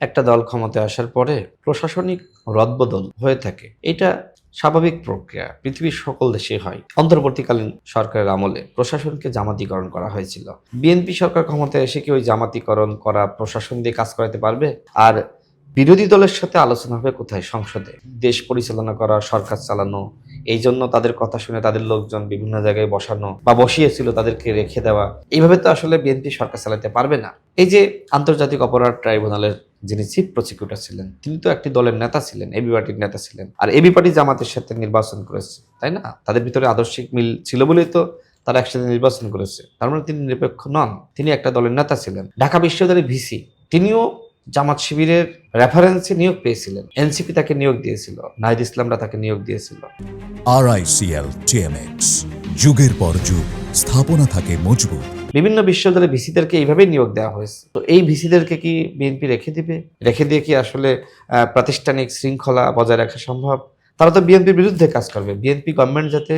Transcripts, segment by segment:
একটা দল ক্ষমতায় আসার পরে প্রশাসনিক রদবদল হয়ে থাকে, এটা স্বাভাবিক প্রক্রিয়া, পৃথিবীর সকল দেশে হয়। অন্তর্বর্তীকালীন সরকারের আমলে প্রশাসনকে জামাতিকরণ করা হয়েছিল। বিএনপি সরকার ক্ষমতায় এসে কি ওই জামাতিকরণ করা প্রশাসন দিয়ে কাজ করাতে পারবে? আর বিরোধী দলের সাথে আলোচনা হবে কোথায়? সংসদে। দেশ পরিচালনা করা, সরকার চালানো, এই জন্য তাদের কথা শুনে তাদের লোকজন বিভিন্ন জায়গায় বসানো বা বসিয়েছিল তাদেরকে রেখে দেওয়া, এইভাবে তো আসলে বিএনপি সরকার চালাতে পারবে না। এই যে আন্তর্জাতিক অপরাধ ট্রাইব্যুনালের যিনি চিফ প্রসিকিউটর ছিলেন, তিনি তো একটি দলের নেতা ছিলেন, এবি পার্টির নেতা ছিলেন। আর এবি পার্টি জামাতের সাথে নির্বাচন করেছে, তাই না? তাদের ভিতরে আদর্শিক মিল ছিল বলেই তো তারা একসাথে নির্বাচন করেছে। তার মানে তিনি নিরপেক্ষ নন, তিনি একটা দলের নেতা ছিলেন। ঢাকা বিশ্ববিদ্যালয়ের ভিসি, তিনিও জামাত শিবিরের রেফারেন্সে নিয়োগ পেয়েছিলেন। এনসিপি তাকে নিয়োগ দিয়েছিল, নাহিদ ইসলামরা তাকে নিয়োগ দিয়েছিল। RICL TMX, যুগের পর যুগ স্থাপনা থাকে মজবুত। বিভিন্ন বিশ্ববিদ্যালয়ের ভিসিদেরকে এইভাবেই নিয়োগ দেওয়া হয়েছে। তো এই ভিসিদেরকে কি বিএনপি রেখে দিবে? রেখে দিয়ে কি আসলে প্রাতিষ্ঠানিক শৃঙ্খলা বজায় রাখা সম্ভব? তারা তো বিএনপির বিরুদ্ধে কাজ করবে। বিএনপি গভর্নমেন্ট যাতে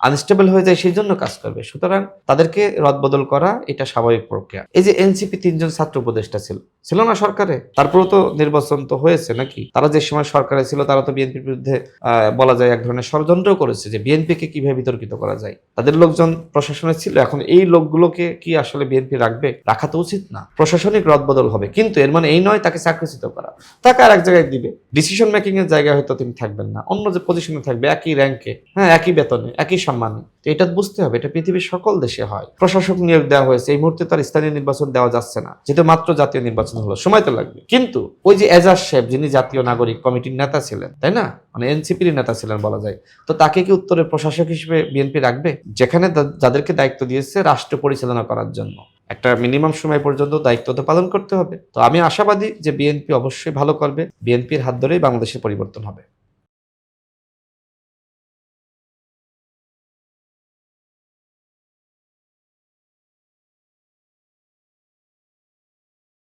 আনস্টেবল হয়ে যায় সেই জন্য কাজ করবে। সুতরাং তাদেরকে রদবদল করা এটা স্বাভাবিক প্রক্রিয়া। এই যে এনসিপি 3 জন ছাত্র উপদেষ্টা ছিল না সরকারে, তারপরেও তো নির্বাচন তো হয়েছে নাকি? তারা যে সময় সরকারে ছিল তারা তো বিএনপির বিরুদ্ধে বলা যায় এক ধরনের ষড়যন্ত্র করেছে যে বিএনপিকে কিভাবে বিতর্কিত করা যায়। তাদের লোকজন প্রশাসনে ছিল, এখন এই লোকগুলোকে কি আসলে বিএনপি রাখবে? রাখা তো উচিত না। প্রশাসনিক রদবদল হবে, কিন্তু এর মানে এই নয় তাকে চাকরিচ্যুত করা। তাকে আর এক জায়গায় দিবে, ডিসিশন মেকিং এর জায়গায় হয়তো তিনি থাকবেন না, অন্য যে পজিশনে থাকবে, একই র্যাঙ্কে, হ্যাঁ, একই বেতনে, একই সম্মানে। তো এটা বুঝতে হবে, এটা পৃথিবীর সকল দেশে হয়। প্রশাসক নিয়োগ দেওয়া হয়েছে, এই মুহূর্তে তার স্থানীয় নির্বাচন দেওয়া যাচ্ছে না, যেহেতু মাত্র জাতীয় নির্বাচন হলো, সময় তো লাগবে। কিন্তু ওই যে এজাজ সাহেব, যিনি জাতীয় নাগরিক কমিটির নেতা ছিলেন, তাই না, মানে এনসিপির নেতা ছিলেন বলা যায়, তো তাকে কি উত্তরের প্রশাসক হিসেবে বিএনপি রাখবে? যেখানে যাদেরকে দায়িত্ব দিয়েছে রাষ্ট্র পরিচালনা করার জন্য, একটা মিনিমাম সময় পর্যন্ত দায়িত্ব তো পালন করতে হবে। তো আমি আশাবাদী যে বিএনপি অবশ্যই ভালো করবে, বিএনপির হাত ধরেই বাংলাদেশের পরিবর্তন হবে।